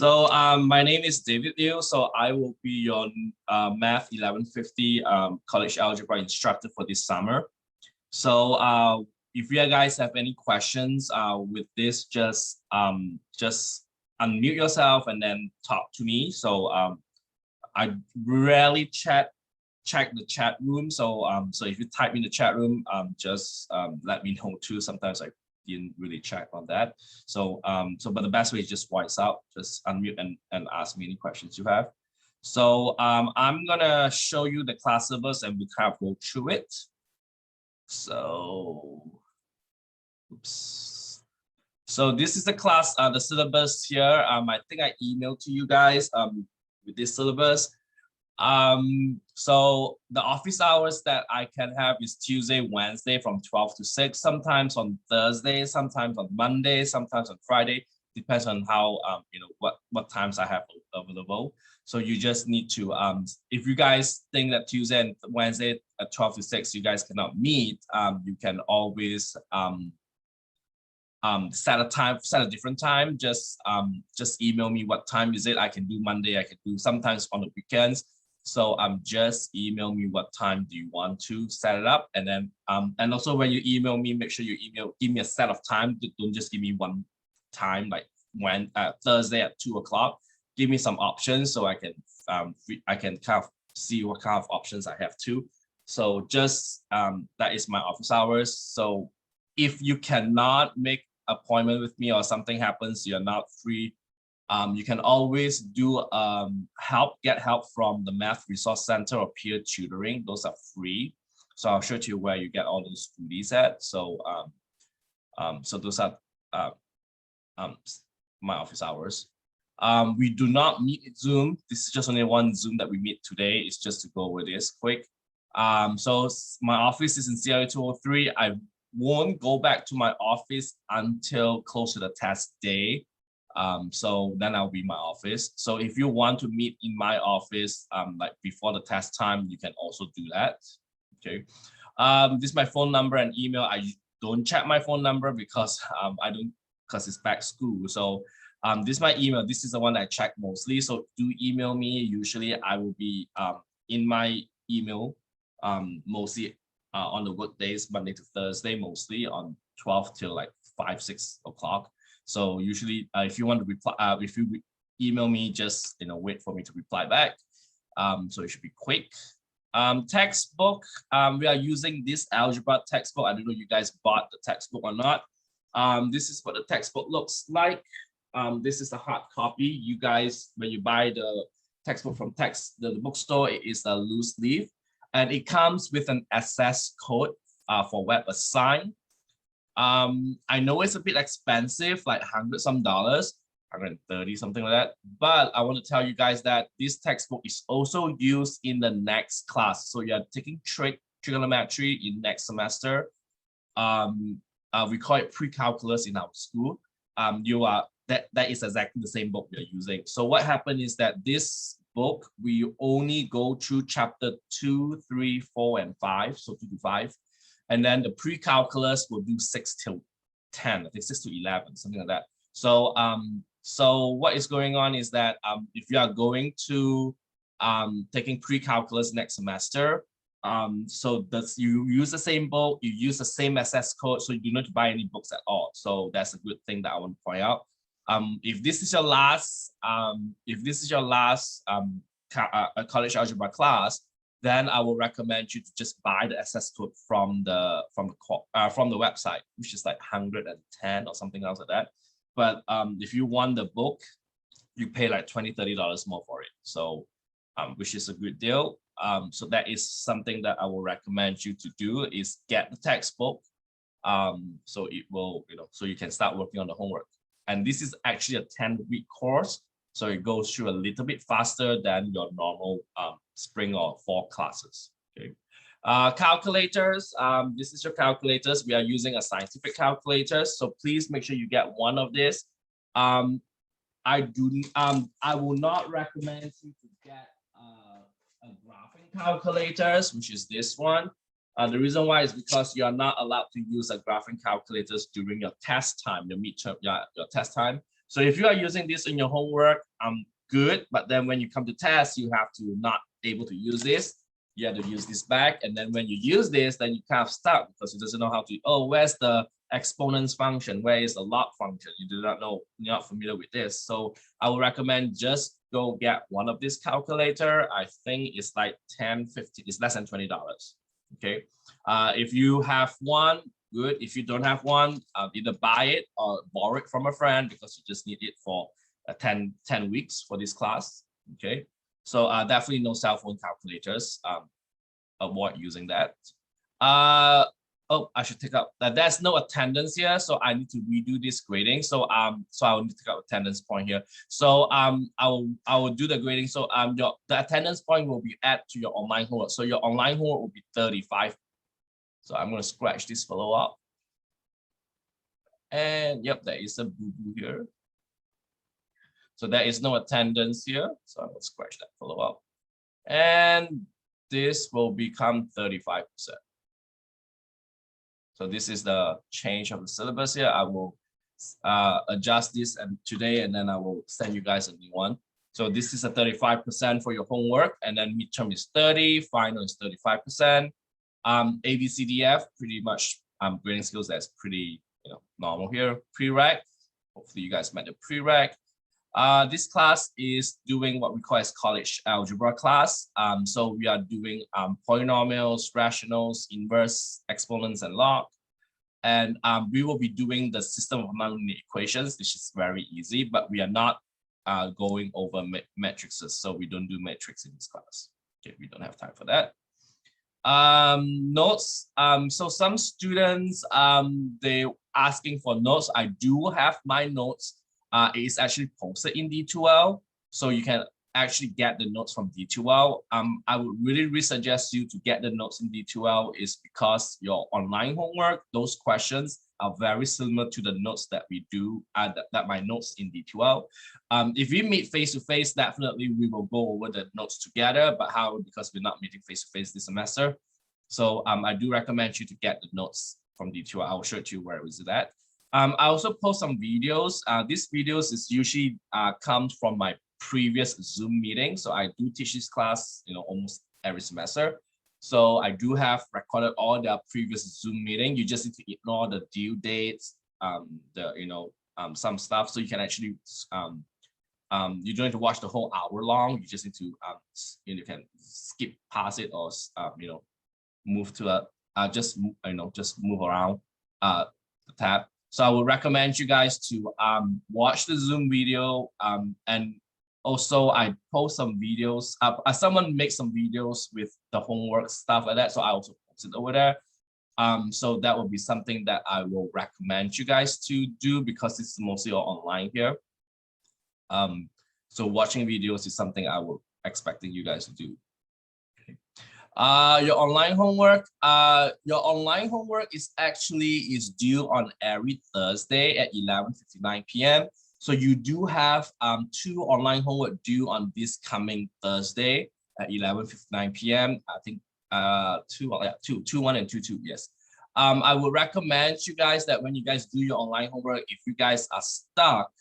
My name is David Liu. So I will be your Math 1150 college algebra instructor for this summer. If you guys have any questions with this, just unmute yourself and then talk to me. I rarely check the chat room. So if you type in the chat room, just let me know too. Sometimes I didn't really check on that. But the best way is just voice out, just unmute and ask me any questions you have. I'm gonna show you the class syllabus and we kind of go through it. Oops. So this is the class, the syllabus here. I think I emailed to you guys with this syllabus. So the office hours that I can have is Tuesday, Wednesday from 12 to 6, sometimes on Thursday, sometimes on Monday, sometimes on Friday, depends on how, what times I have available. So you just need to, if you guys think that Tuesday and Wednesday at 12 to 6, you guys cannot meet, you can always, set a different time. Just email me what time is it. I can do Monday, I can do sometimes on the weekends. So just email me what time do you want to set it up, and then and also when you email me, make sure you give me a set of time. Don't just give me one time, like when Thursday at 2 o'clock. Give me some options so I can kind of see what kind of options I have too. So just that is my office hours. So if you cannot make appointment with me or something happens, you're not free, you can always do get help from the Math Resource Center or peer tutoring. Those are free. So I'll show you where you get all those goodies at. So those are my office hours. We do not meet in Zoom. This is just only one Zoom that we meet today. It's just to go over this quick. So my office is in CLA 203. I won't go back to my office until close to the test day. So then I'll be in my office. So if you want to meet in my office, like before the test time, you can also do that. Okay. This is my phone number and email. I don't check my phone number because because it's back school. So this is my email. This is the one I check mostly. So do email me. Usually I will be in my email mostly on the work days, Monday to Thursday, mostly on 12 till like 5, 6 o'clock. So usually if you want to reply, if you email me, just wait for me to reply back. So it should be quick. Textbook, we are using this algebra textbook. I don't know if you guys bought the textbook or not. This is what the textbook looks like. This is a hard copy. You guys, when you buy the textbook from the bookstore, it is a loose leaf, and it comes with an access code for Webassign. I know it's a bit expensive, like $100 some, 130 something like that. But I want to tell you guys that this textbook is also used in the next class. So you're taking trigonometry in next semester. We call it pre-calculus in our school. That is exactly the same book we are using. So what happened is that this book, we only go through chapter 2, 3, 4, and 5. So 2 to 5. And then the pre-calculus will do 6 till 10, I think 6 to 11, something like that. So what is going on is that if you are going to taking pre-calculus next semester, you use the same book, you use the same access code, so you do not need to buy any books at all. So that's a good thing that I want to point out. If this is your last college algebra class, then I will recommend you to just buy the access code from the website, which is like 110 or something else like that. But if you want the book, you pay like $20, $30 more for it. So which is a good deal. So that is something that I will recommend you to do, is get the textbook. So it will, so you can start working on the homework. And this is actually a 10-week course. So it goes through a little bit faster than your normal spring or fall classes. Okay. Calculators. This is your calculators. We are using a scientific calculator. So please make sure you get one of this. I will not recommend you to get a graphing calculators, which is this one. The reason why is because you are not allowed to use a graphing calculators during your test time, your midterm, your test time. So if you are using this in your homework, good. But then when you come to test, you have to not able to use this. You have to use this back. And then when you use this, then you kind of stuck because you doesn't know how to, oh, where's the exponents function? Where is the log function? You do not know, you're not familiar with this. So I would recommend just go get one of this calculator. I think it's like 10, 50, it's less than $20. Okay. If you have one, good. If you don't have one, either buy it or borrow it from a friend because you just need it for 10 weeks for this class. Okay. So definitely no cell phone calculators. Avoid using that. Oh, I should take up that there's no attendance here, so I need to redo this grading. So I'll need to take out attendance point here. So I will do the grading. So the attendance point will be added to your online homework. So your online homework will be 35. So I'm going to scratch this fellow up. And yep, there is a boo-boo here. So there is no attendance here. So I'm going to scratch that fellow up. And this will become 35%. So this is the change of the syllabus here. I will adjust this today, and then I will send you guys a new one. So this is a 35% for your homework, and then midterm is 30, final is 35%. ABCDF, pretty much grading skills, that's pretty normal here. Prereq, hopefully you guys met the prereq. This class is doing what we call as college algebra class. So we are doing polynomials, rationals, inverse, exponents, and log. And we will be doing the system of nonlinear equations, which is very easy, but we are not going over matrices. So we don't do matrix in this class. Okay, we don't have time for that. Notes. So some students, they asking for notes. I do have my notes. It is actually posted in D2L, so you can actually get the notes from D2L. I would really suggest you to get the notes in D2L is because your online homework, those questions are very similar to the notes that we do, that my notes in D2L. If we meet face-to-face, definitely we will go over the notes together, but because we're not meeting face-to-face this semester. So I do recommend you to get the notes from D2L. I'll show it to you where is it at. I also post some videos. These videos is usually comes from my previous Zoom meeting. So I do teach this class, almost every semester. So I do have recorded all the previous Zoom meeting. You just need to ignore the due dates, some stuff. So you can actually, you don't need to watch the whole hour long. You just need to, you can skip past it or, move to just move around the tab. So I would recommend you guys to watch the Zoom video, and also I post some videos. Someone makes some videos with the homework stuff like that, so I also post it over there. So that will be something that I will recommend you guys to do because it's mostly online here. So watching videos is something I will expecting you guys to do. Your online homework is actually due on every Thursday at 11:59 p.m. So you do have 2 online homework due on this coming Thursday at 11:59 p.m. I think 2:1 and 2:2. Yes. I would recommend you guys that when you guys do your online homework, if you guys are stuck,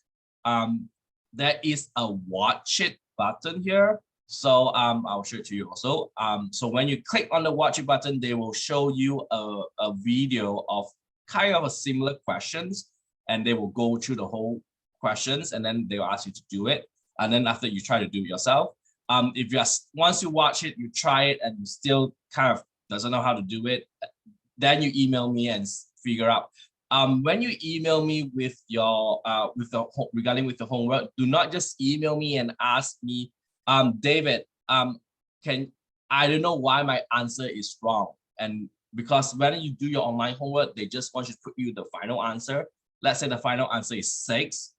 there is a watch it button here. So I'll show it to you also. So when you click on the watch it button, they will show you a video of kind of a similar questions, and they will go through the whole questions, and then they will ask you to do it. And then after you try to do it yourself, if you once you watch it, you try it, and you still kind of doesn't know how to do it, then you email me and figure out. When you email me with your regarding with the homework, do not just email me and ask me, David, I don't know why my answer is wrong. And because when you do your online homework, they just want you to put you the final answer. Let's say the final answer is 6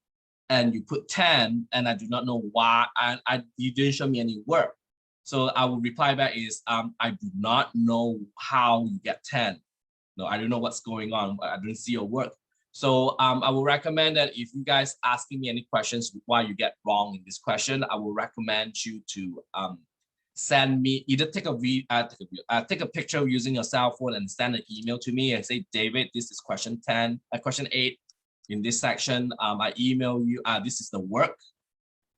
and you put 10 and I do not know why, and you didn't show me any work. So I will reply back is, I do not know how you get 10. No, I don't know what's going on. I don't see your work. So I will recommend that if you guys asking me any questions why you get wrong in this question, I will recommend you to send me, either take a picture using your cell phone and send an email to me and say, David, this is question 8. in this section, I email you, this is the work.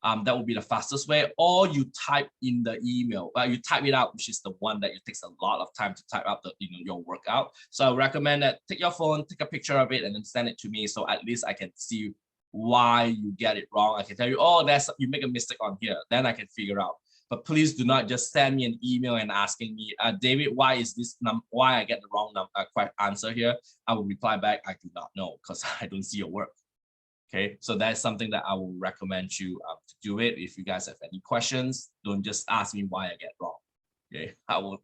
That would be the fastest way, or you type in the email, you type it out, which is the one that it takes a lot of time to type out the, your workout. So I recommend that take your phone, take a picture of it, and then send it to me. So at least I can see why you get it wrong. I can tell you, oh, you make a mistake on here. Then I can figure out. But please do not just send me an email and asking me, David, why is this why I get the wrong answer here? I will reply back, I do not know, because I don't see your work. Okay, so that's something that I will recommend you to do it. If you guys have any questions, don't just ask me why I get wrong. Okay, I will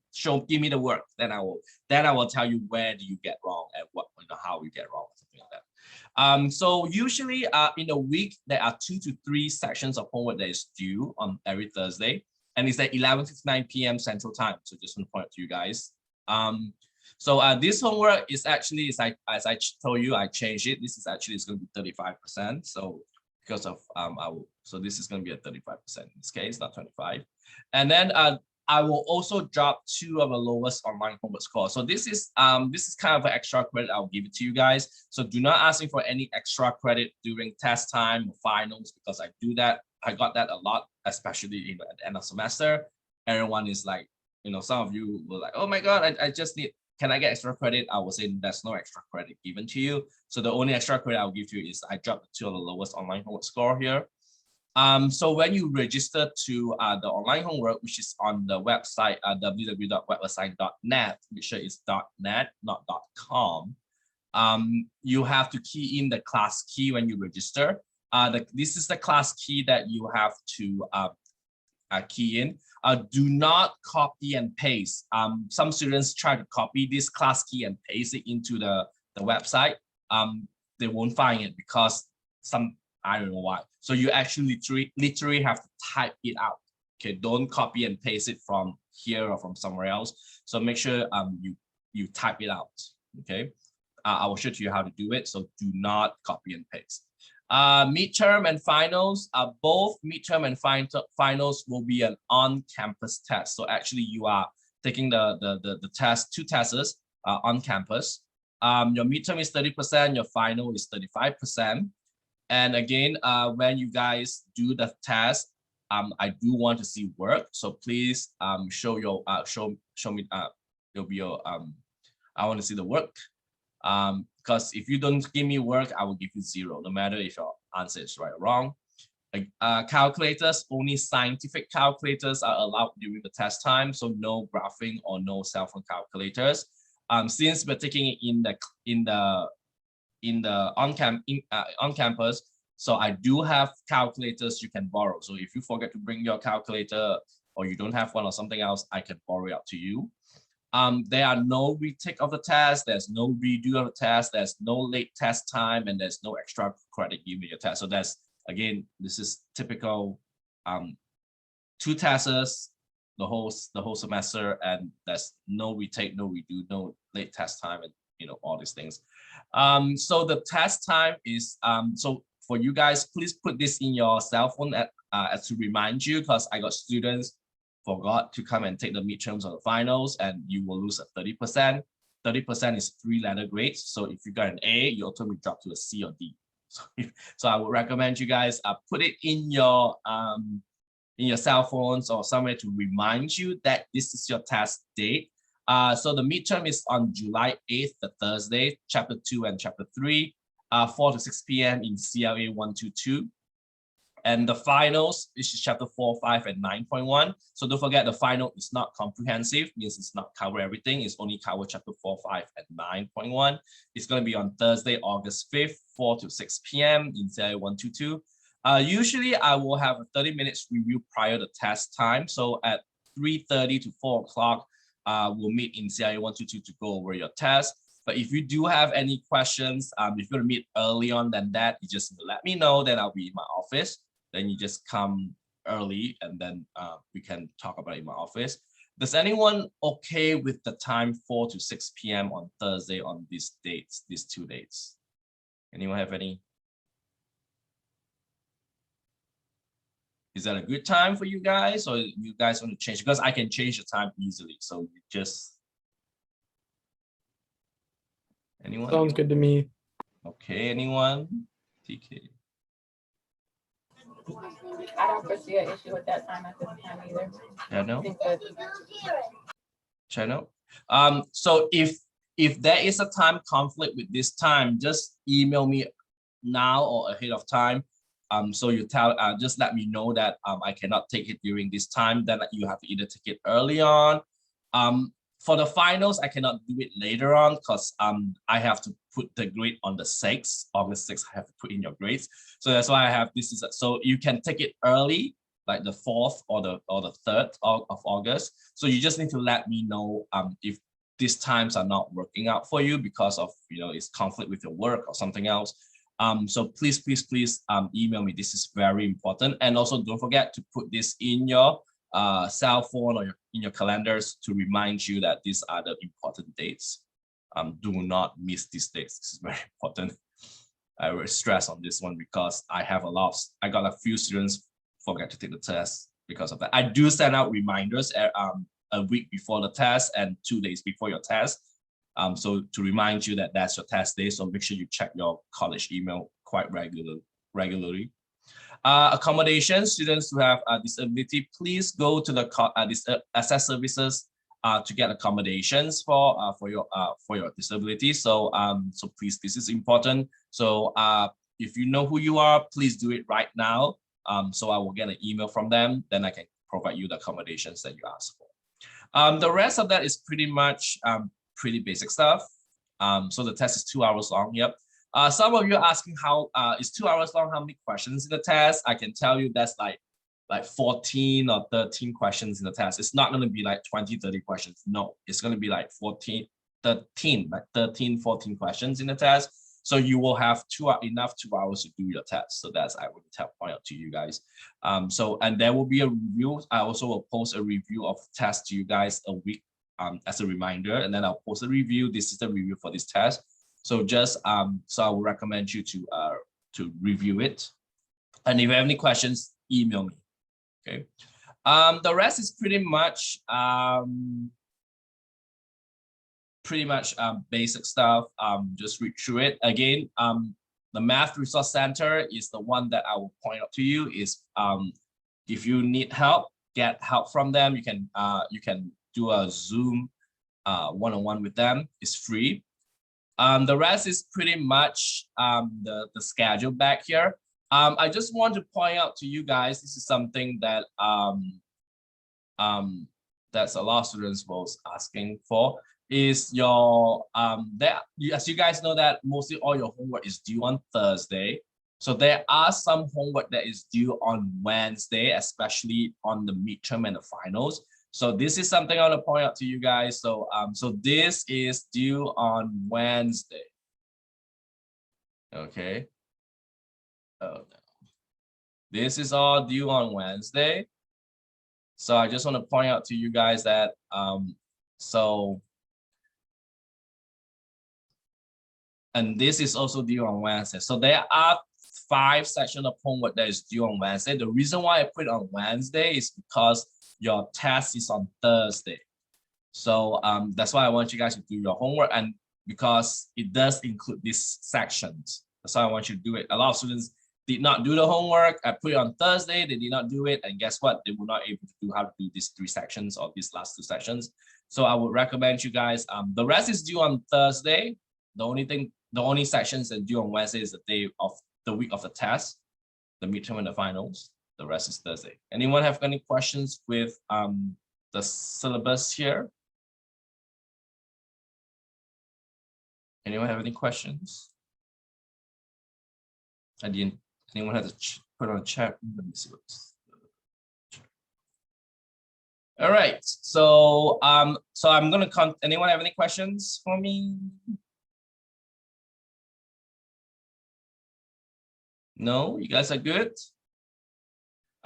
give me the work, then I will tell you where do you get wrong and what, how you get wrong, something like that. So usually in a week there are 2 to 3 sections of homework that is due on every Thursday, and it's at 11:59 p.m. Central Time. So just want to point out to you guys. So this homework is actually, as I told you, I changed it. This is actually, it's going to be 35%. So because of so this is going to be at 35% in this case, not 25. And then I will also drop 2 of the lowest online homework score. So this is kind of an extra credit. I'll give it to you guys. So do not ask me for any extra credit during test time or finals, because I do that. I got that a lot, especially at the end of semester. Everyone is like, some of you were like, oh my God, I just need, can I get extra credit? I will say there's no extra credit given to you. So the only extra credit I'll give to you is I dropped the 2 of the lowest online homework score here. So when you register to the online homework, which is on the website www.webassign.net, make sure it's .net, not .com. You have to key in the class key when you register. This is the class key that you have to key in. Do not copy and paste. Some students try to copy this class key and paste it into the website. They won't find it because I don't know why. So you actually literally have to type it out. Okay, don't copy and paste it from here or from somewhere else. So make sure you type it out. Okay, I will show you how to do it. So do not copy and paste. Midterm and finals, both midterm and finals will be an on-campus test. So actually you are taking the test, 2 tests on campus. Your midterm is 30%, your final is 35%. And again, when you guys do the test, I do want to see work. So please show your show me it'll be your I want to see the work. Because if you don't give me work, I will give you 0, no matter if your answer is right or wrong. Calculators, only scientific calculators are allowed during the test time, so no graphing or no cell phone calculators. Since we're taking it on campus, so I do have calculators you can borrow. So if you forget to bring your calculator or you don't have one or something else, I can borrow it out to you. There are no retake of the test, there's no redo of the test, there's no late test time, and there's no extra credit given your test. So that's, again, this is typical 2 tests the whole semester, and there's no retake, no redo, no late test time, and all these things. So the test time is so for you guys, please put this in your cell phone as to remind you, because I got students forgot to come and take the midterms or the finals, and you will lose at 30%. 30% is 3-letter grades. So if you got an A, you automatically drop to a C or D. So I would recommend you guys put it in your cell phones or somewhere to remind you that this is your test date. So the midterm is on July 8th, the Thursday, chapter 2 and chapter 3, 4 to 6 p.m. in CLA 122. And the finals, which is chapter 4, 5, and 9.1. So don't forget, the final is not comprehensive, means it's not cover everything. It's only cover chapter 4, 5, and 9.1. It's going to be on Thursday, August 5th, 4 to 6 p.m. in CLA 122. Usually, I will have a 30 minutes review prior to test time. So at 3:30 to 4 o'clock, we'll meet in CLA 122 to go over your test. But if you do have any questions, if you're going to meet early on than that, you just let me know, then I'll be in my office. Then you just come early, and then we can talk about it in my office. Does anyone okay with the time 4 to 6 p.m. on Thursday on these dates, these 2 dates? Anyone have any? Is that a good time for you guys, or you guys want to change? Because I can change the time easily. So you just, anyone? Sounds good to me. Okay, anyone? TK. I don't foresee an issue with that time at this time either. Channel. I think that Channel. So if there is a time conflict with this time, just email me now or ahead of time. So you tell just let me know that I cannot take it during this time. Then you have to either take it early on. For the finals, I cannot do it later on because I have to put the grade on the 6th, August 6th. I have to put in your grades. So that's why I have this. So you can take it early, like the 4th or the 3rd of August. So you just need to let me know if these times are not working out for you because of it's conflict with your work or something else. So please email me. This is very important. And also don't forget to put this in your cell phone or in your calendars to remind you that these are the important dates. Do not miss these dates. This is very important. I will stress on this one because I got a few students forget to take the test because of that. I do send out reminders a week before the test and 2 days before your test. So to remind you that that's your test day. So make sure you check your college email quite regularly. Accommodation, students who have a disability, please go to the access services to get accommodations for your disability. So so please, this is important. So if you know who you are, please do it right now. So I will get an email from them, then I can provide you the accommodations that you ask for. The rest of that is pretty much pretty basic stuff. So the test is 2 hours long. Yep. Some of you are asking how is 2 hours long, how many questions in the test? I can tell you that's like 14 or 13 questions in the test. It's not going to be like 20, 30 questions. No, it's going to be like 13, 14 questions in the test. So you will have enough 2 hours to do your test. So that's, I would point out to you guys. And there will be a review. I also will post a review of test to you guys a week as a reminder, and then I'll post a review. This is the review for this test. So just so I would recommend you to review it. And if you have any questions, email me. Okay. The rest is pretty much basic stuff. Just read through it again. The Math Resource Center is the one that I will point out to you. Is if you need help, get help from them. You can do a Zoom one-on-one with them. It's free. The rest is pretty much the schedule back here. I just want to point out to you guys, this is something that that's a lot of students was asking for, is your as you guys know that mostly all your homework is due on Thursday. So there are some homework that is due on Wednesday, especially on the midterm and the finals. So this is something I want to point out to you guys. So so this is due on Wednesday. Okay. Oh no. This is all due on Wednesday. So I just want to point out to you guys that and this is also due on Wednesday. So there are 5 sections of homework that is due on Wednesday. The reason why I put it on Wednesday is because your test is on Thursday. So that's why I want you guys to do your homework, and because it does include these sections. That's why I want you to do it. A lot of students did not do the homework. I put it on Thursday, they did not do it, and guess what? They were not able to do how to do these 3 sections or these last 2 sections. So I would recommend you guys, the rest is due on Thursday. The only sections that due on Wednesday is the day of the week of the test, the midterm and the finals. The rest is Thursday. Anyone have any questions with the syllabus here? Anyone have any questions? Anyone have to put on a chat? Let me see what's. All right. So so I'm gonna come. Anyone have any questions for me? No, you guys are good.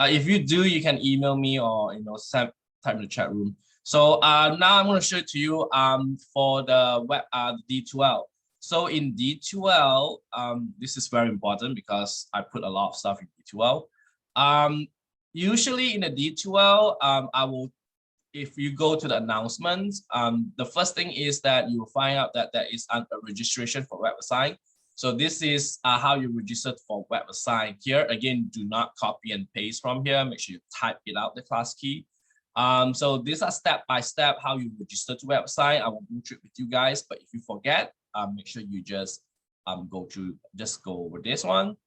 If you do, you can email me or type in the chat room. So now I'm going to show it to you for the web D2L. So in D2L, this is very important because I put a lot of stuff in D2L. Usually in the D2L, I will, if you go to the announcements, the first thing is that you will find out that there is a registration for Webassign. So this is how you register for Webassign. Here again, do not copy and paste from here. Make sure you type it out, the class key. So these are step by step how you register to Webassign. I will go through it with you guys, but if you forget, make sure you just go over this one.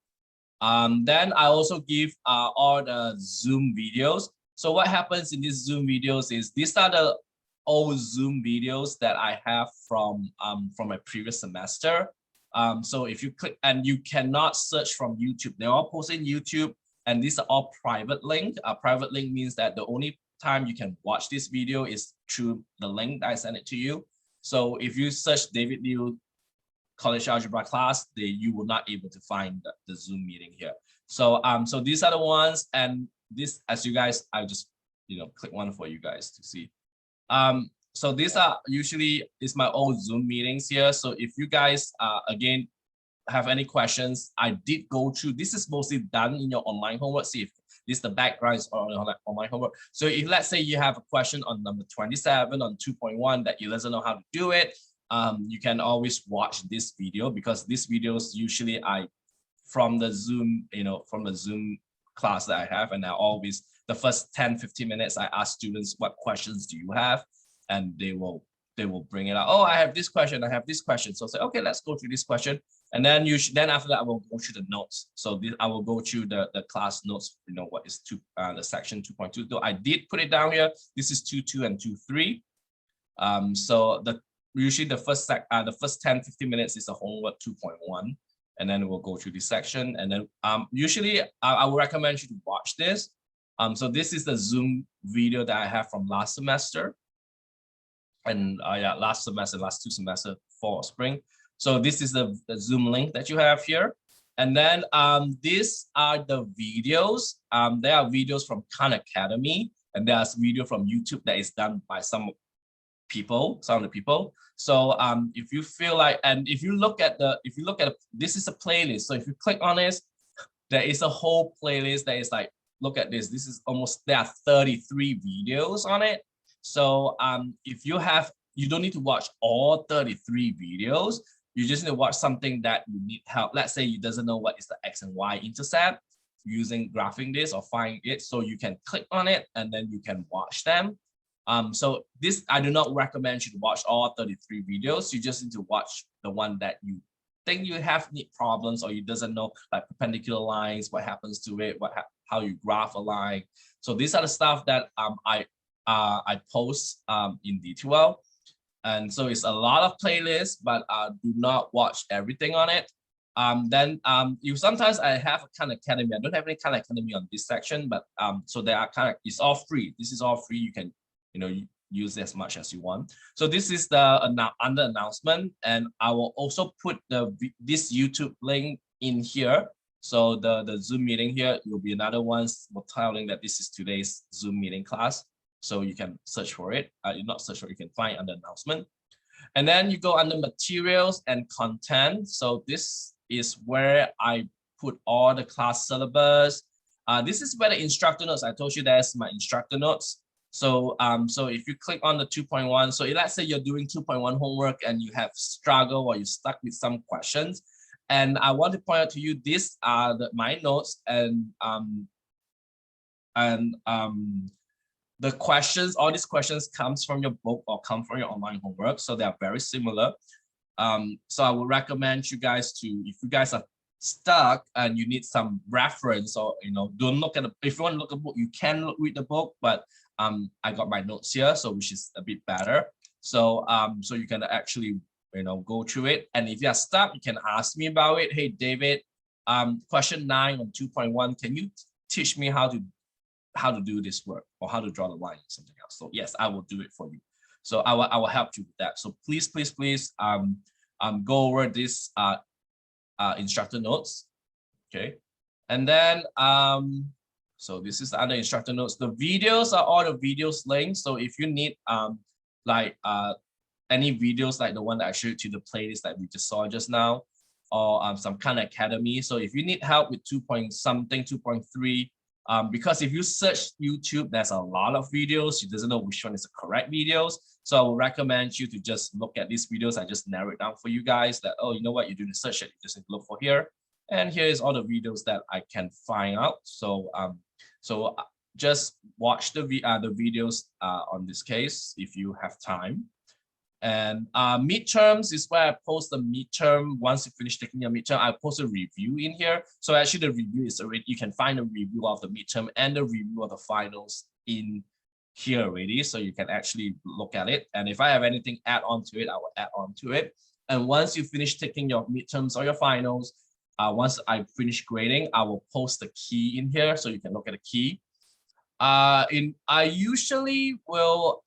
Then I also give all the Zoom videos. So what happens in these Zoom videos is these are the old Zoom videos that I have from my previous semester. So if you click, and you cannot search from YouTube, they're all posted in YouTube, and these are all private link. A private link means that the only time you can watch this video is through the link that I sent it to you. So if you search David Liu college algebra class, you will not able to find the Zoom meeting here. So so these are the ones, and this, as you guys, I just click one for you guys to see. So these are usually is my old Zoom meetings here. So if you guys again have any questions, I did go through. This is mostly done in your online homework. See if this the background is on online homework. So if let's say you have a question on number 27 on 2.1 that you doesn't know how to do it, you can always watch this video, because these videos usually from the Zoom, from the Zoom class that I have, and I always the first 10-15 minutes I ask students, what questions do you have, and they will bring it out. Oh, I have this question, I have this question. So say, okay, let's go through this question, and then then after that I will go through the notes. So I will go through the class notes. What is the section 2.2. Though I did put it down here. This is 2.2 and 2.3. So usually the first 10-15 minutes is a homework 2.1, and then we'll go through this section. And then usually I would recommend you to watch this. So this is the Zoom video that I have from last semester, and yeah, last two semesters, fall or spring. So this is the Zoom link that you have here. And then these are the videos. There are videos from Khan Academy, and there's video from YouTube that is done by some of the people. So if you feel like, and if you look at this is a playlist. So if you click on this, there is a whole playlist that is like, look at this. This is there are 33 videos on it. So if you don't need to watch all 33 videos. You just need to watch something that you need help. Let's say you doesn't know what is the X and Y intercept using graphing this or find it. So you can click on it and then you can watch them. So this, I do not recommend you to watch all 33 videos. You just need to watch the one that you think you need problems, or you doesn't know, like perpendicular lines, what happens to it, how you graph a line. So these are the stuff that I post in D2L. And so it's a lot of playlists, but do not watch everything on it. Then sometimes I have a Khan Academy. I don't have any Khan Academy on this section, but so they are it's all free. This is all free. You can use as much as you want. So this is the under announcement, and I will also put this YouTube link in here. So the Zoom meeting here will be another one telling that this is today's Zoom meeting class. So you can search for it. Not search for it, you can find under announcement. And then you go under materials and content. So this is where I put all the class syllabus. This is where the instructor notes. I told you that's my instructor notes. So so if you click on the 2.1, so let's say you're doing 2.1 homework and you have struggled or you're stuck with some questions, and I want to point out to you, these are my notes, and the questions, all these questions comes from your book or come from your online homework, so they are very similar. So I would recommend you guys to, if you guys are stuck and you need some reference, or don't look at if you want to look at a book, you can read the book, but I got my notes here, so which is a bit better. So so you can actually go through it, and if you're stuck, you can ask me about it. Hey David, question 9 on 2.1, can you teach me how to do this work, or how to draw the line or something else? So yes, I will do it for you. So I will help you with that. So please go over this instructor notes. Okay, and then so this is the other instructor notes. The videos are all the videos links. So if you need any videos like the one that I showed you, the playlist that we just saw just now, or some Khan Academy. So if you need help with 2.something, 2.3, Because if you search YouTube, there's a lot of videos. You doesn't know which one is the correct videos. So I would recommend you to just look at these videos. I just narrow it down for you guys that, oh, you know what, you're doing a search, you just need to look for here. And here is all the videos that I can find out. So just watch the videos on this case if you have time. And midterms is where I post the midterm. Once you finish taking your midterm, I post a review in here. So actually the review is already, you can find a review of the midterm and the review of the finals in here already. So you can actually look at it. And if I have anything add on to it, I will add on to it. And once you finish taking your midterms or your finals, once I finish grading, I will post the key in here so you can look at the key. I usually will,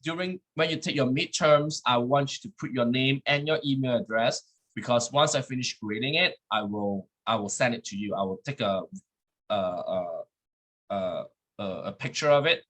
during when you take your midterms, I want you to put your name and your email address, because once I finish grading it, I will send it to you. I will take a picture of it,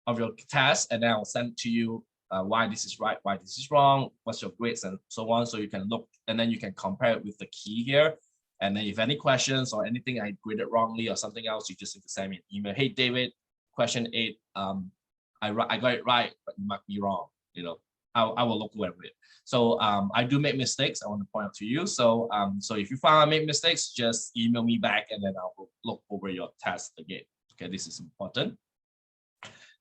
of your test, and then I will send it to you. Why this is right, why this is wrong, what's your grades, and so on. So you can look, and then you can compare it with the key here. And then if any questions or anything I graded wrongly or something else, you just need to send me an email. Hey David, question 8, I got it right, but you might be wrong. You know, I will look over it. So I do make mistakes. I want to point out to you. So so if you find I make mistakes, just email me back, and then I will look over your test again. Okay, this is important.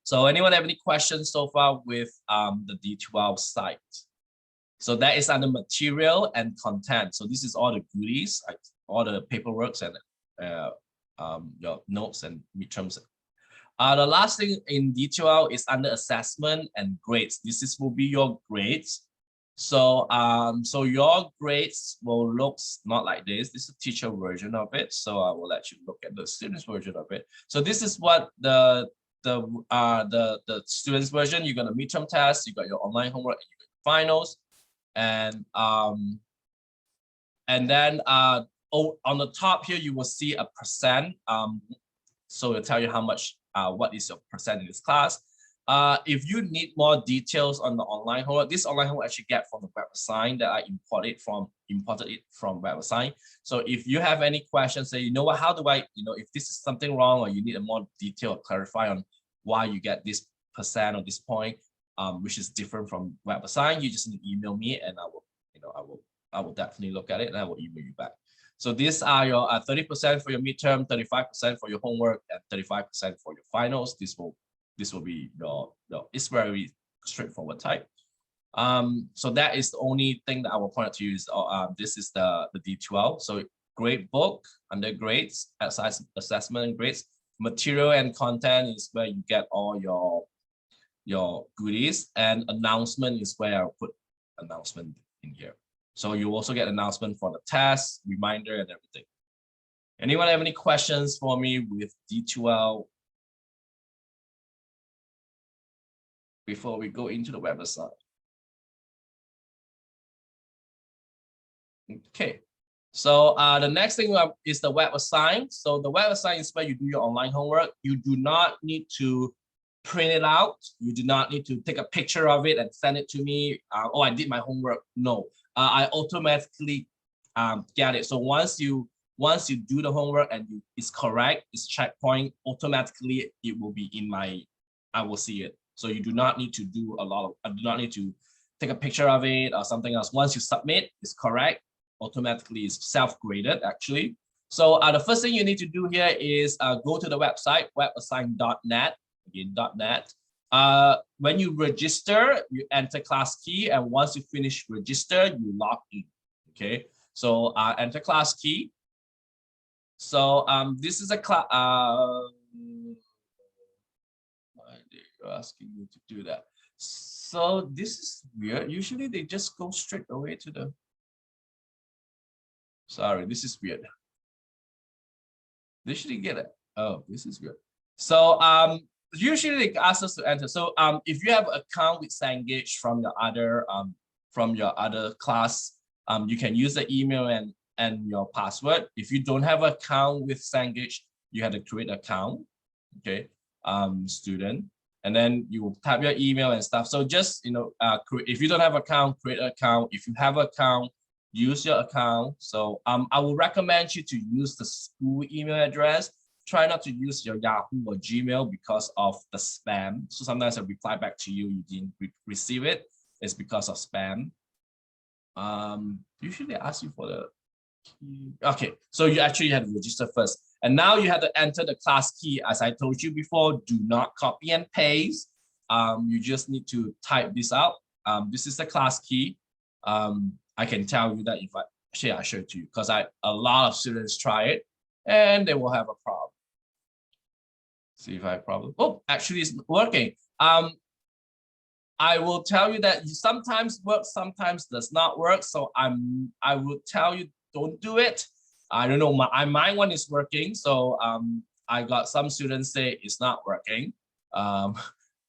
So anyone have any questions so far with the D12 site? So that is under material and content. So this is all the goodies, like all the paperwork and your notes and midterms. The last thing in D12 is under assessment and grades. This will be your grades. So so your grades will look not like this. This is a teacher version of it. So I will let you look at the students version of it. So this is what the students version. You got a midterm test, you got your online homework, and you got your finals. And then on the top here, you will see a percent. So it'll tell you how much, what is your percent in this class. If you need more details on the online homework, this online homework actually get from the Webassign that I imported it from Webassign. So if you have any questions, say, you know what, how do I, you know, if this is something wrong, or you need a more detail clarify on why you get this percent or this point, which is different from Webassign, you just need to email me, and I will, you know, I will definitely look at it, and I will email you back. So these are your 30% for your midterm, 35% for your homework, and 35% for your finals. This will be your it's very straightforward type. So that is the only thing that I will point out to you is this is the D12. So grade book under grades, assessment and grades, material and content is where you get all your goodies, and announcement is where I'll put announcement in here. So you also get announcement for the test, reminder, and everything. Anyone have any questions for me with D12 before we go into the Webassign? Okay, so the next thing is the Webassign. So the Webassign is where you do your online homework. You do not need to print it out. You do not need to take a picture of it and send it to me. Oh, I did my homework. No, I automatically get it. So once you do the homework and it's correct, it's checkpoint, automatically it will be in my, I will see it. So you do not need to do a lot of, I do not need to take a picture of it or something else. Once you submit, it's correct, automatically it's self-graded actually. So the first thing you need to do here is go to the website, webassign.net, again, .net. When you register, you enter class key, and once you finish register, you log in. Okay, so enter class key. So this is a class. They're asking you to do that. So this is weird. Usually they just go straight away to the. Sorry, this is weird. They should get it. Oh, this is weird. So usually they ask us to enter. So if you have an account with Cengage from your other class, you can use the email and your password. If you don't have an account with Cengage, you have to create an account. Okay, student, and then you type your email and stuff. So just, you know, if you don't have an account, create an account. If you have an account, use your account. So I will recommend you to use the school email address. try not to use your Yahoo or Gmail because of the spam. So sometimes I reply back to you, you didn't receive it. It's because of spam. Usually I ask you for the key. Okay, so you actually had to register first. And now you have to enter the class key. As I told you before, do not copy and paste. You just need to type this out. This is the class key. I can tell you that if I show it to you, because a lot of students try it and they will have a problem. See if I have a problem. Oh, actually it's working. I will tell you that sometimes works, sometimes does not work. So I will tell you, don't do it. I don't know, my one is working. So I got some students say it's not working.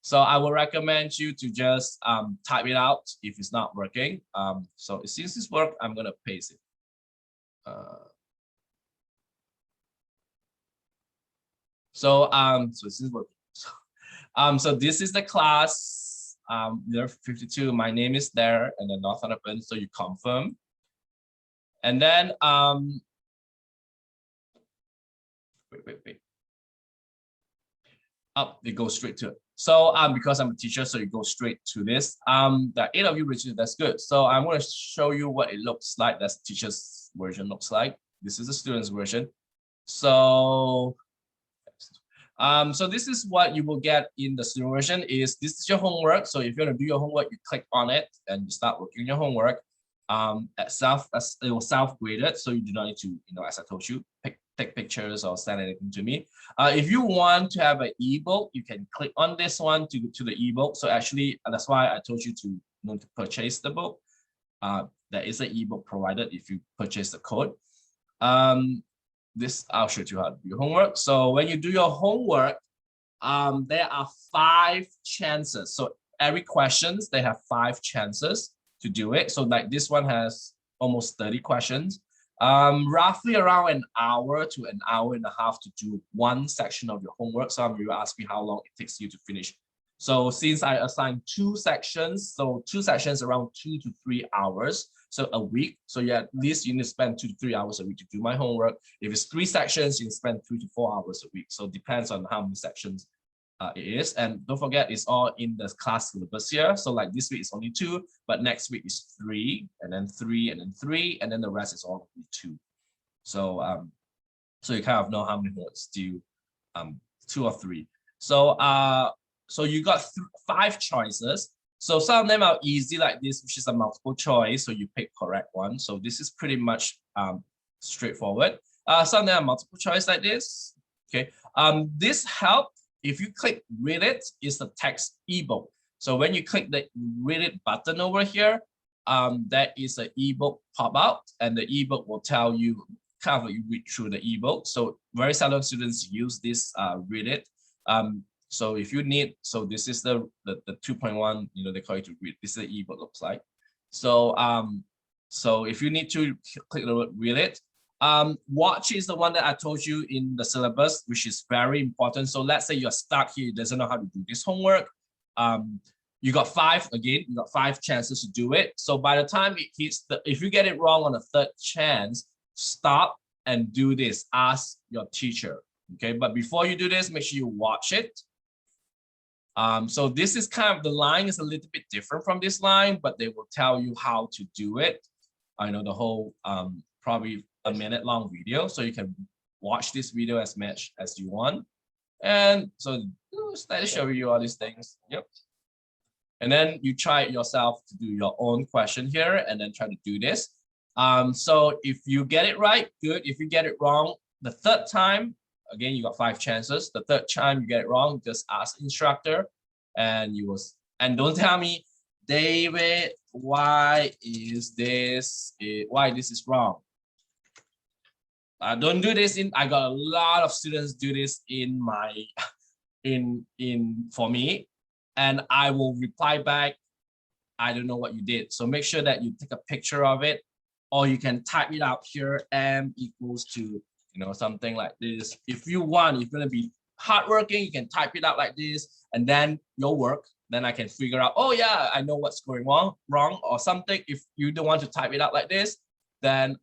So I will recommend you to just type it out if it's not working. So since this work, I'm gonna paste it. So this is working. So this is the class. There are 52. My name is there, and then Northern Open. So you confirm, and then wait. Up, they go straight to it. So because I'm a teacher, so you go straight to this. The 8 of you registered, that's good. So I'm going to show you what it looks like. That's the teacher's version looks like. This is the student's version. So so this is what you will get in the student version. This is your homework. So if you're going to do your homework, you click on it and you start working your homework. It will self-graded, so you do not need to, as I told you, take pictures or send anything to me. If you want to have an ebook, you can click on this one to go to the ebook. So actually, that's why I told you to purchase the book. There is an ebook provided if you purchase the code. This I'll show you how to do your homework. So when you do your homework, there are 5 chances. So every questions, they have 5 chances to do it. So like this one has almost 30 questions. Roughly around an hour to an hour and a half to do one section of your homework. Some of you ask me how long it takes you to finish. So since I assigned 2 sections, so 2 sections around 2 to 3 hours, so a week. So yeah, at least you need to spend 2 to 3 hours a week to do my homework. If it's 3 sections, you can spend 3 to 4 hours a week. So it depends on how many sections it is. And don't forget, it's all in the class syllabus here. So like this week is only 2, but next week is 3, and then 3, and then 3, and then the rest is all 2. So so you kind of know how many homeworks due, 2 or 3. So so you got 5 choices. So some of them are easy like this, which is a multiple choice. So you pick correct one. So this is pretty much straightforward. Some of them are multiple choice like this. Okay. This help. If you click read it, it's the text ebook. So when you click the read it button over here, that is an ebook pop out, and the ebook will tell you kind of you read through the ebook. So very seldom students use this read it. So if you need, so this is the 2.1, they call it to read. This is the ebook looks like. So so if you need to click the read it. Watch is the one that I told you in the syllabus, which is very important. So let's say you're stuck here, you doesn't know how to do this homework. You got 5, again, you got 5 chances to do it. So by the time it hits if you get it wrong on the 3rd chance, stop and do this, ask your teacher. Okay, but before you do this, make sure you watch it. So this is kind of, the line is a little bit different from this line, but they will tell you how to do it. I know the whole probably a minute-long video, so you can watch this video as much as you want. And so let's show you all these things. Yep. And then you try it yourself to do your own question here, and then try to do this. So if you get it right, good. If you get it wrong, the 3rd time, again, you got 5 chances. The 3rd time you get it wrong, just ask the instructor, and you will. And don't tell me, David, why this is wrong. Don't do this I got a lot of students do this in my for me, and I will reply back, I don't know what you did. So make sure that you take a picture of it, or you can type it out here, m equals to something like this. If you want, if you're gonna be hardworking, you can type it out like this, and then your work, then I can figure out, oh yeah, I know what's going wrong or something. If you don't want to type it out like this, then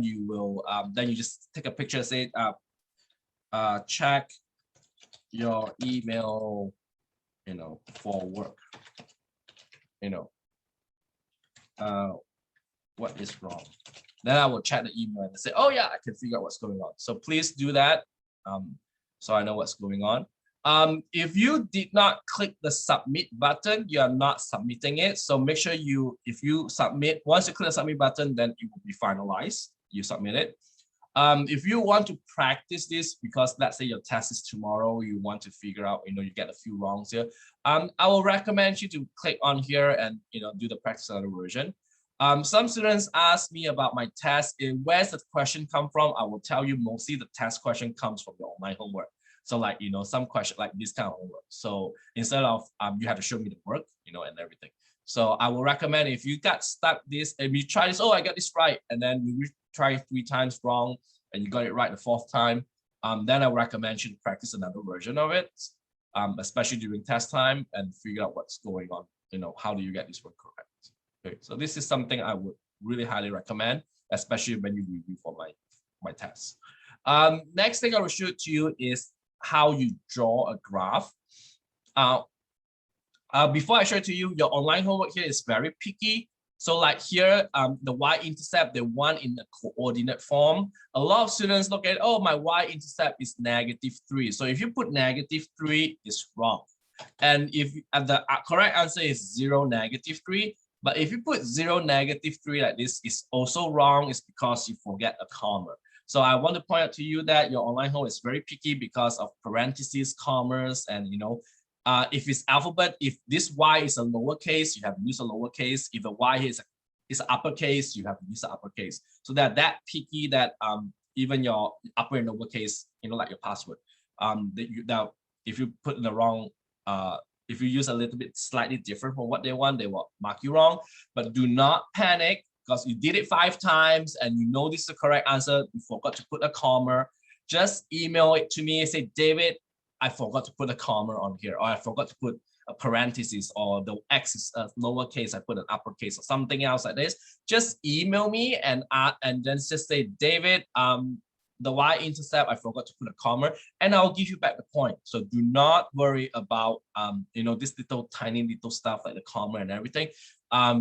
you will then you just take a picture, say check your email, for work, what is wrong. Then I will check the email and say, oh yeah, I can figure out what's going on. So please do that, so I know what's going on. If you did not click the submit button, you are not submitting it. So make sure if you submit, once you click the submit button, then it will be finalized. You submit it. If you want to practice this, because let's say your test is tomorrow, you want to figure out, you get a few wrongs here. I will recommend you to click on here and, do the practice another version. Some students ask me about my test. Where's the question come from? I will tell you mostly the test question comes from your online homework. So like, some question like this kind of homework. So instead of you have to show me the work, and everything. So I will recommend if you got stuck this and you try this, oh, I got this right. And then you try 3 times wrong and you got it right the 4th time. Then I recommend you to practice another version of it, especially during test time, and figure out what's going on. How do you get this one correct? Okay, so this is something I would really highly recommend, especially when you review for my tests. Next thing I will show to you is how you draw a graph. Before I show it to you, your online homework here is very picky. So like here, the y-intercept, they want in the coordinate form. A lot of students look at, oh, my y-intercept is -3. So if you put -3, it's wrong. And if the correct answer is 0, -3. But if you put 0, -3 like this, it's also wrong. It's because you forget a comma. So I want to point out to you that your online homework is very picky because of parentheses, commas, and if it's alphabet, if this y is a lowercase, you have to use a lowercase. If the y is uppercase, you have to use an uppercase. So that picky that even your upper and lowercase, like your password, that if you put in the wrong, if you use a little bit slightly different from what they want, they will mark you wrong. But do not panic, because you did it 5 times and you know this is the correct answer. You forgot to put a comma. Just email it to me and say, David, I forgot to put a comma on here, or I forgot to put a parenthesis, or the X is a lowercase, I put an uppercase, or something else like this. Just email me and then just say, David, the y-intercept, I forgot to put a comma, and I'll give you back the point. So do not worry about this tiny little stuff like the comma and everything.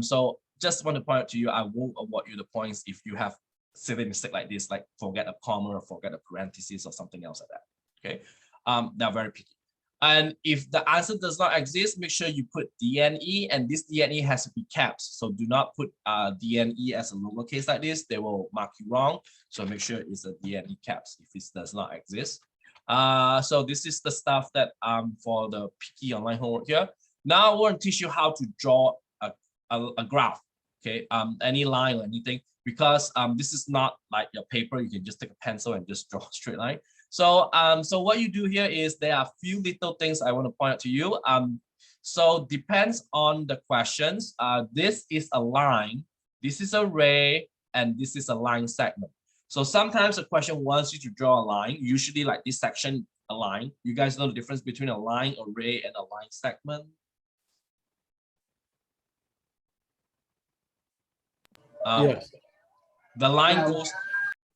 So just want to point out to you, I won't award you the points if you have silly mistake like this, like forget a comma or forget a parenthesis or something else like that. Okay, they're very picky. And if the answer does not exist, make sure you put DNE, and this DNE has to be caps. So do not put DNE as a lowercase like this. They will mark you wrong. So make sure it's a DNE caps if it does not exist. So this is the stuff that for the picky online homework here. Now I want to teach you how to draw a graph. Okay, any line or anything, because this is not like your paper. You can just take a pencil and just draw a straight line. So, so what you do here is there are a few little things I want to point out to you. So depends on the questions. This is a line, this is a ray, and this is a line segment. So sometimes the question wants you to draw a line, usually like this section, a line. You guys know the difference between a line, a ray, and a line segment? Yes. The line goes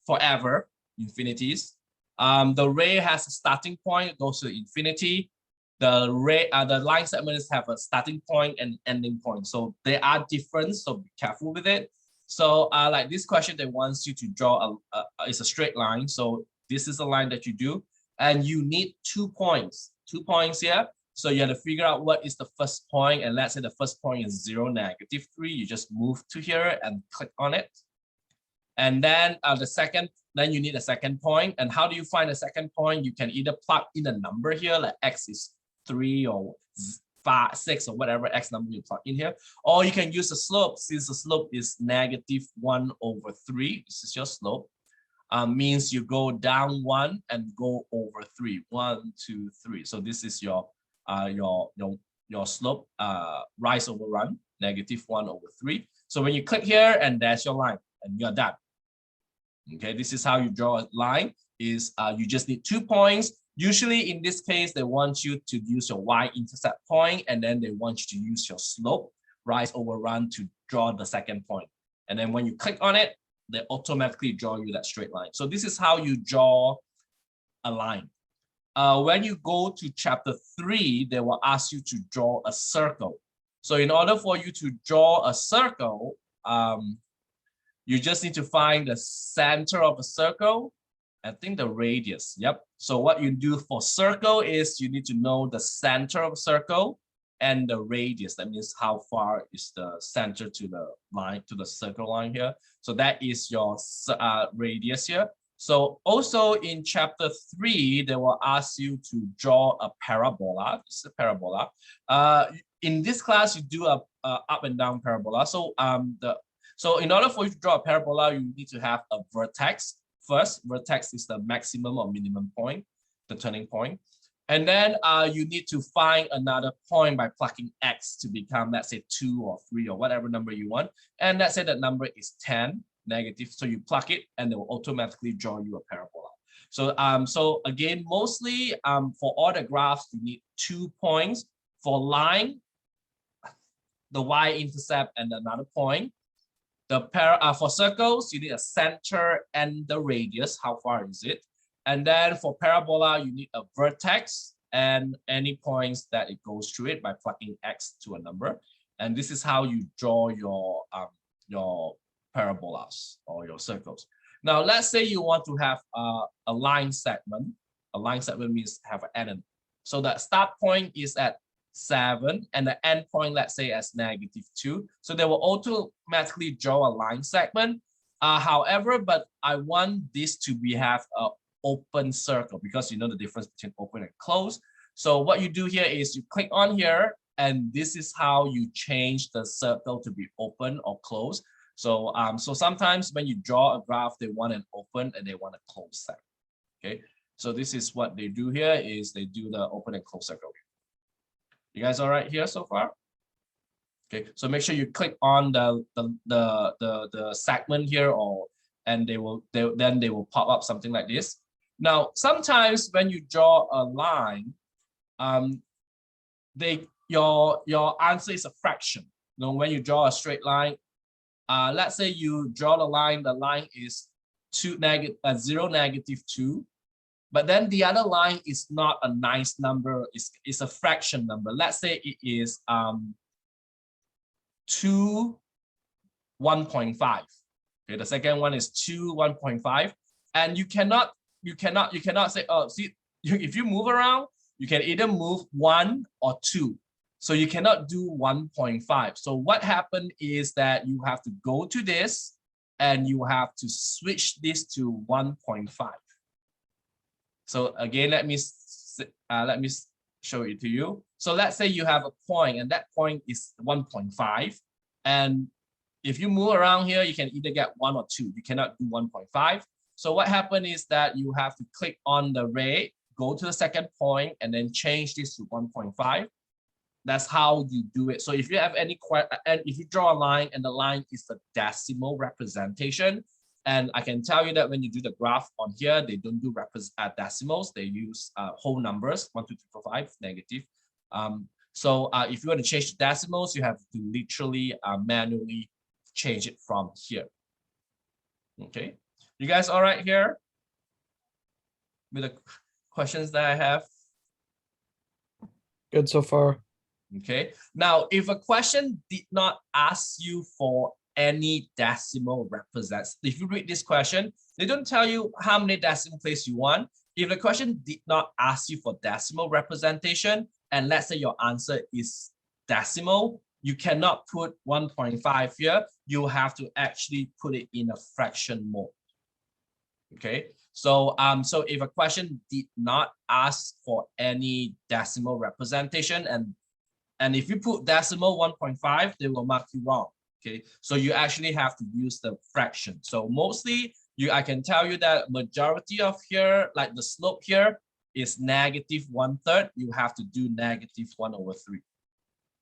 forever, infinities. The ray has a starting point, it goes to infinity. The line segments have a starting point and ending point. So they are different, so be careful with it. So like this question, they wants you to draw it's a straight line. So this is a line that you do, and you need 2 points. 2 points here. So you have to figure out what is the first point, and let's say the first point is 0, -3. You just move to here and click on it. And then then you need a second point. And how do you find a second point? You can either plug in a number here, like X is 3 or 5, 6 or whatever X number you plug in here. Or you can use the slope, since the slope is -1/3. This is your slope. Means you go down 1 and go over 3. 1, 2, 3. So this is your slope, rise over run, -1/3. So when you click here, and there's your line, and you're done. Okay, this is how you draw a line. Is you just need 2 points. Usually in this case, they want you to use your y-intercept point, and then they want you to use your slope, rise over run, to draw the second point. And then when you click on it, they automatically draw you that straight line. So this is how you draw a line. When you go to chapter 3, they will ask you to draw a circle. So in order for you to draw a circle, you just need to find the center of the circle. I think the radius. Yep. So what you do for circle is you need to know the center of the circle and the radius. That means how far is the center to the line, to the circle line here. So that is your radius here. So also in chapter 3, they will ask you to draw a parabola. This is a parabola. In this class, you do a up and down parabola. So so in order for you to draw a parabola, you need to have a vertex. First, vertex is the maximum or minimum point, the turning point. And then you need to find another point by plugging x to become, let's say, 2 or 3 or whatever number you want. And let's say that number is 10, negative. So you plug it and it will automatically draw you a parabola. So, so again, mostly for all the graphs, you need 2 points. For line, the y-intercept and another point. For circles, you need a center and the radius. How far is it? And then for parabola, you need a vertex and any points that it goes through it by plugging x to a number. And this is how you draw your parabolas or your circles. Now, let's say you want to have a line segment. A line segment means have an end. So the start point is at 7 and the end point, let's say, as -2. So they will automatically draw a line segment. However, but I want this to have an open circle because you know the difference between open and closed. So what you do here is you click on here, and this is how you change the circle to be open or closed. So so sometimes when you draw a graph, they want an open and they want a closed segment. Okay, so this is what they do here is they do the open and closed circle. You guys all right here so far? Okay, so make sure you click on the segment here, and they will pop up something like this. Now, sometimes when you draw a line, your answer is a fraction. You know, when you draw a straight line, let's say you draw the line is 0, -2. But then the other line is not a nice number, it's a fraction number. Let's say it is 2, 1.5. Okay, the second one is 2, 1.5. And you cannot say, oh, see, if you move around, you can either move 1 or 2. So you cannot do 1.5. So what happened is that you have to go to this and you have to switch this to 1.5. So again, let me show it to you. So let's say you have a point and that point is 1.5. And if you move around here, you can either get 1 or 2. You cannot do 1.5. So what happened is that you have to click on the ray, go to the second point, and then change this to 1.5. That's how you do it. So if you have any question, and if you draw a line and the line is a decimal representation, and I can tell you that when you do the graph on here, they don't do decimals. They use whole numbers, 1, 2, 3, 4, 5, negative. So if you want to change the decimals, you have to literally manually change it from here. Okay, you guys all right here with the questions that I have? Good so far. Okay, now if a question did not ask you for any decimal represents, if you read this question, they don't tell you how many decimal places you want. If the question did not ask you for decimal representation, and let's say your answer is decimal, you cannot put 1.5 here. You have to actually put it in a fraction mode. Okay, so so if a question did not ask for any decimal representation, and if you put decimal 1.5, they will mark you wrong. Okay, so you actually have to use the fraction. So mostly I can tell you that majority of here, like the slope here is -1/3. You have to do -1/3.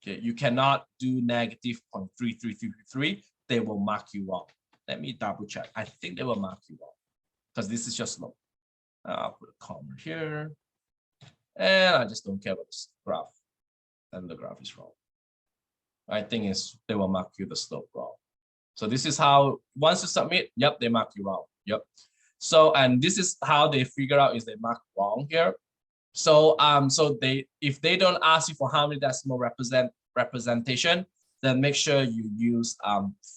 Okay, you cannot do -0.3333. They will mark you wrong. Let me double check. I think they will mark you wrong because this is your slope. I'll put a comma here, and I just don't care about this graph. And the graph is wrong. I think they will mark you the slope wrong. So this is how, once you submit, yep, they mark you wrong. Yep. So, and this is how they figure out is they mark wrong here. So, if they don't ask you for how many decimal representation, then make sure you use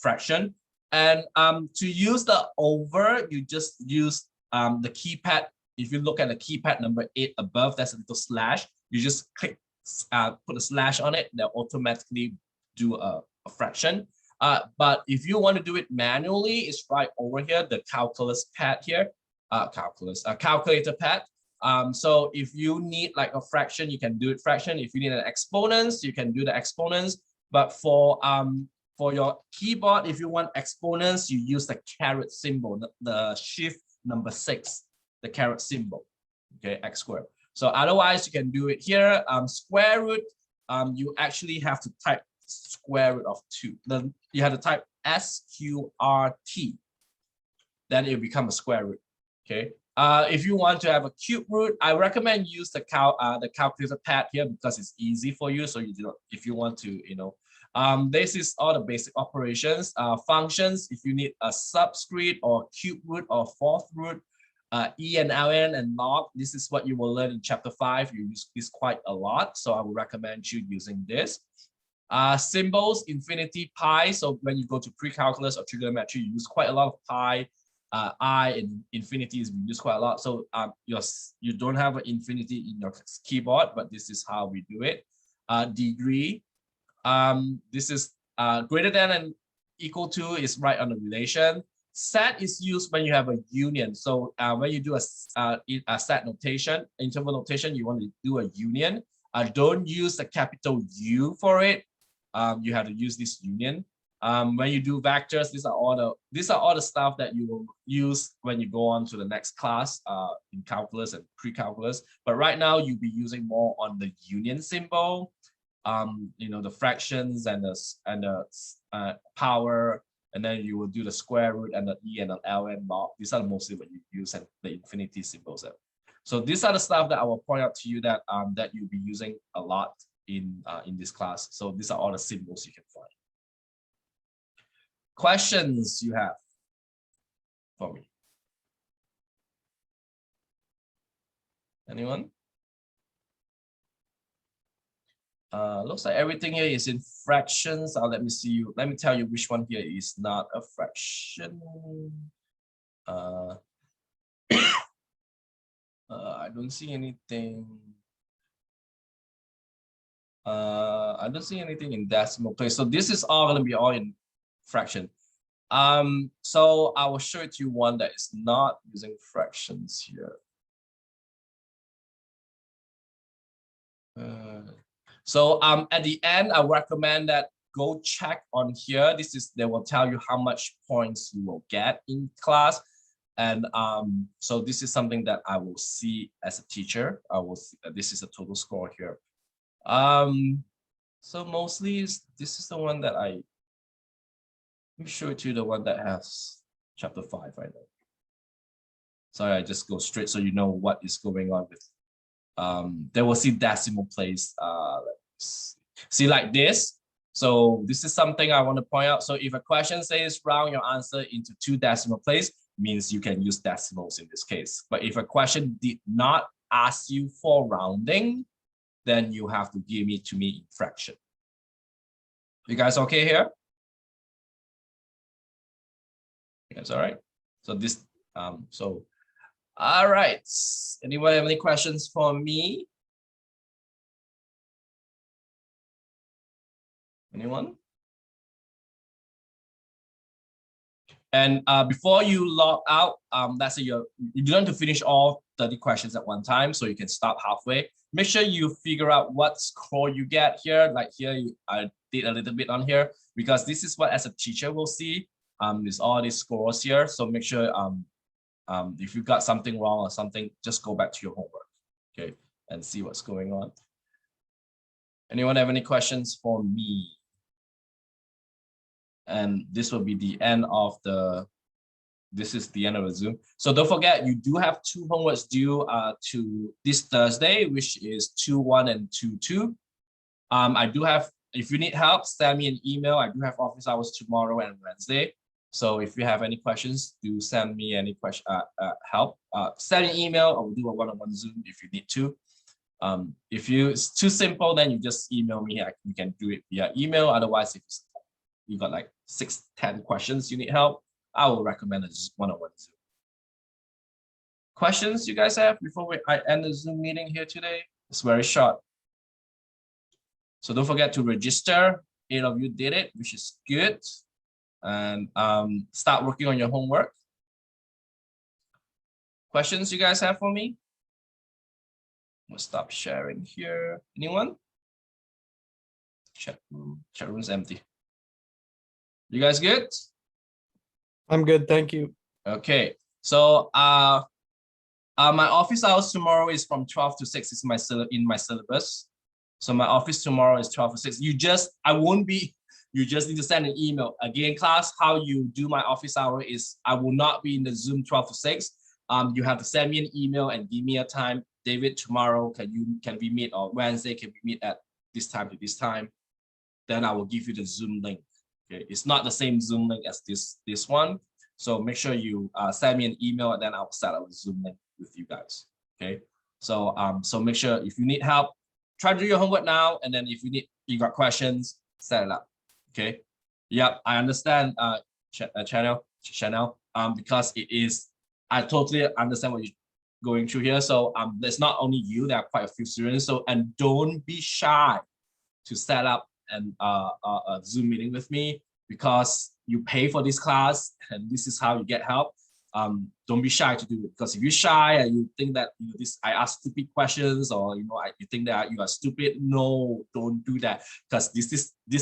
fraction. And to use the over, you just use the keypad. If you look at the keypad number 8 above, that's a little slash. You just click, put a slash on it, they'll automatically do a fraction. But if you want to do it manually, it's right over here, the calculus pad here, calculator pad. So if you need like a fraction, you can do it fraction. If you need an exponents, you can do the exponents. But for your keyboard, if you want exponents, you use the caret symbol, the shift number 6, the caret symbol, okay, x squared. So otherwise you can do it here. Square root, you actually have to type square root of 2. Then you have to type SQRT. Then it will become a square root, okay? If you want to have a cube root, I recommend use the calculator pad here because it's easy for you. So you do not, if you want to, this is all the basic operations. Functions, if you need a subscript or cube root or fourth root, en, ln, and log. This is what you will learn in chapter 5. You use this quite a lot, so I would recommend you using this. Symbols, infinity, pi. So when you go to pre-calculus or trigonometry, you use quite a lot of pi. I and infinity is used quite a lot. So you don't have an infinity in your keyboard, but this is how we do it. Degree. This is greater than and equal to is right on the relation. Set is used when you have a union. So when you do a set notation, interval notation, you want to do a union. Don't use the capital U for it. You have to use this union. When you do vectors, these are all the stuff that you will use when you go on to the next class in calculus and pre-calculus. But right now you'll be using more on the union symbol, the fractions and the power. And then you will do the square root and the e and the ln log. These are mostly what you use and the infinity symbols. So these are the stuff that I will point out to you that that you'll be using a lot in this class. So these are all the symbols you can find. Questions you have for me? Anyone? Looks like everything here is in fractions. Let me see you. Let me tell you which one here is not a fraction. I don't see anything. I don't see anything in decimal place. So this is all gonna be all in fraction. So I will show it to you one that is not using fractions here. So at the end, I recommend that go check on here. They will tell you how much points you will get in class. And so this is something that I will see as a teacher. This is a total score here. So mostly this is the one that let me show it to you, the one that has chapter 5 right now. Sorry, I just go straight so you know what is going on with. They will see decimal place. See like this. So this is something I want to point out. So if a question says round your answer into 2 decimal place, means you can use decimals in this case. But if a question did not ask you for rounding, then you have to give it to me in fraction. You guys okay here? That's all right. So this, all right. Anyone have any questions for me? Anyone? And before you log out, let's say you don't have to finish all 30 questions at one time, so you can stop halfway. Make sure you figure out what score you get here. Like here, I did a little bit on here because this is what as a teacher will see. There's all these scores here. So make sure if you've got something wrong or something, just go back to your homework, okay, and see what's going on. Anyone have any questions for me? And this will be the end of this is the end of the Zoom. So don't forget, you do have 2 homeworks due to this Thursday, which is 2.1 and 2.2. I do have, if you need help, send me an email. I do have office hours tomorrow and Wednesday. So if you have any questions, do send me any question, help. Send an email, or we'll do a one-on-one Zoom if you need to. If it's too simple, then you just email me. You can do it via email. Otherwise, if you got like 6-10 questions you need help, I will recommend a one-on-one Zoom. Questions you guys have before I end the Zoom meeting here today? It's very short. So don't forget to register. 8 of you did it, which is good. And start working on your homework. Questions you guys have for me? We'll stop sharing here. Anyone? Chat room's empty. You guys good? I'm good, thank you. Okay, so my office hours tomorrow is from 12 to 6. It's in my syllabus. So my office tomorrow is 12 to 6. You just need to send an email. Again, class, how you do my office hour is I will not be in the Zoom 12 to 6. You have to send me an email and give me a time. David, tomorrow, can we meet, or Wednesday, can we meet at this time to this time? Then I will give you the Zoom link. Okay, it's not the same Zoom link as this one. So make sure you send me an email, and then I'll set up a Zoom link with you guys. Okay, so so make sure if you need help, try to do your homework now, and then if you got questions, set it up. Okay, yep, I understand, Chanel, because I totally understand what you're going through here. So there's not only you, there are quite a few students. So, and don't be shy to set up a Zoom meeting with me, because you pay for this class and this is how you get help. Don't be shy to do it, because if you're shy and you think that I ask stupid questions, or you think that you are stupid, no, don't do that, because this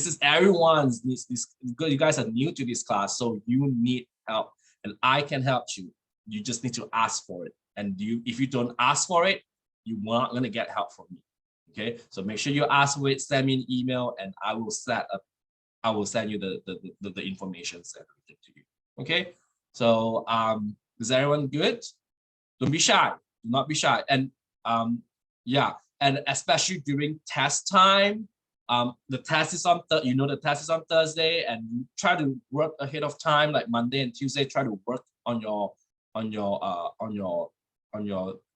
is everyone's needs. You guys are new to this class, so you need help, and I can help you. You just need to ask for it, and if you don't ask for it, you're not gonna get help from me. Okay, so make sure you ask for it. Send me an email, and I will send you the information and everything to you. Okay. So is everyone good? Don't be shy. Do not be shy. And yeah, and especially during test time, the test is on the test is on Thursday, and you try to work ahead of time, like Monday and Tuesday. Try to work on your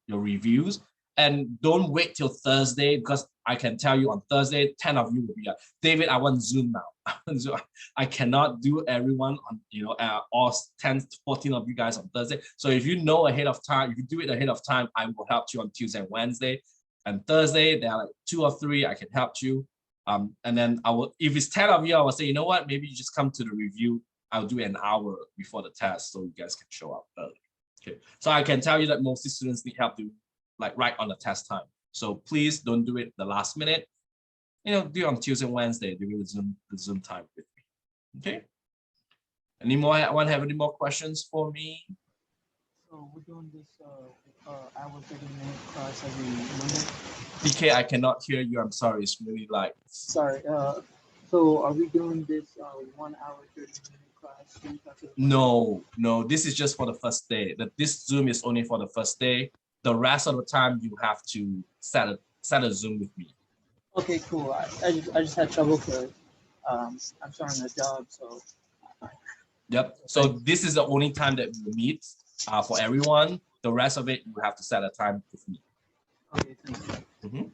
reviews, and don't wait till Thursday, because I can tell you on Thursday, 10 of you will be like, David, I want Zoom now. I cannot do everyone on, all 10, 14 of you guys on Thursday. So if you know ahead of time, if you do it ahead of time, I will help you on Tuesday and Wednesday. And Thursday, there are like 2 or 3, I can help you. And then if it's 10 of you, I will say, you know what, maybe you just come to the review. I'll do an hour before the test so you guys can show up early. Okay, so I can tell you that most students need help right on the test time. So please don't do it the last minute. Do it on Tuesday and Wednesday during the Zoom time with me. Okay. Anyone have any more questions for me? So we're doing this hour 30-minute class every Monday. DK, I cannot hear you. I'm sorry. It's really light. Sorry. So are we doing this 1 hour 30-minute class? No. This is just for the first day. This Zoom is only for the first day. The rest of the time you have to set a Zoom with me. Okay, cool. I just had trouble because I'm starting a job, so. Yep. So this is the only time that we meet for everyone. The rest of it, you have to set a time with me. Okay, thank you.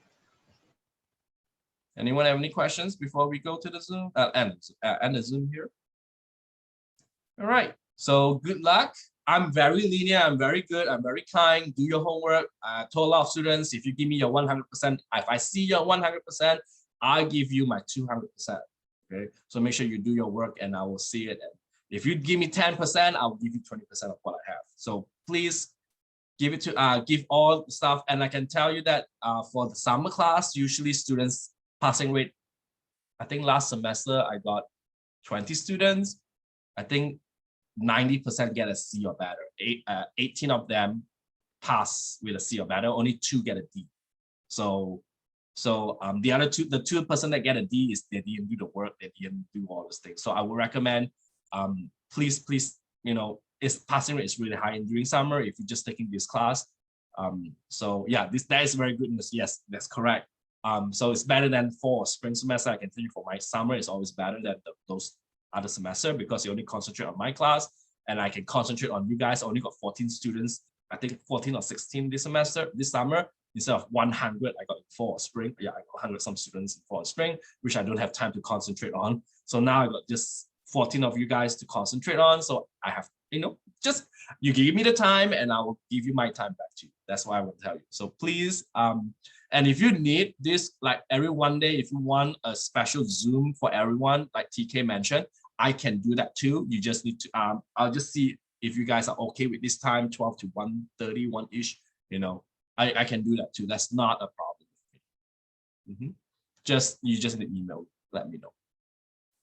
Anyone have any questions before we go to the Zoom? End the Zoom here. All right. So good luck. I'm very lenient. I'm very good. I'm very kind. Do your homework. I told a lot of students, if you give me your 100%, if I see your 100%, I give you my 200%. Okay. So make sure you do your work, and I will see it. And if you give me 10%, I'll give you 20% of what I have. So please give all the stuff. And I can tell you that for the summer class, usually students passing rate, I think last semester I got 20 students. I think 90% get a C or better. 18 of them pass with a C or better. Only 2 get a D. So the other two, the 2% that get a D is they didn't do the work, they didn't do all those things. So I would recommend, please, its passing rate is really high during summer if you're just taking this class. So yeah, that is very good news. Yes, that's correct. So it's better than for spring semester. I can tell you for my summer, it's always better than those other semester because you only concentrate on my class and I can concentrate on you guys. I only got 14 students, I think 14 or 16 this summer. Instead of 100, I got in fall or spring. Yeah, I got 100 some students in fall or spring, which I don't have time to concentrate on. So now I got just 14 of you guys to concentrate on. So I have, just you give me the time and I will give you my time back to you. That's why I will tell you. So please, and if you need this, like every one day, if you want a special Zoom for everyone, like TK mentioned, I can do that too. You just need to, I'll just see if you guys are okay with this time, 12 to 1:30, 1-ish, I can do that too. That's not a problem. You just need to email, let me know.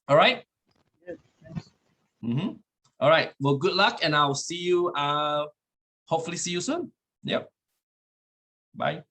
All right. Yeah, thanks. All right. Well, good luck, and I'll see you. Hopefully, see you soon. Yep. Bye.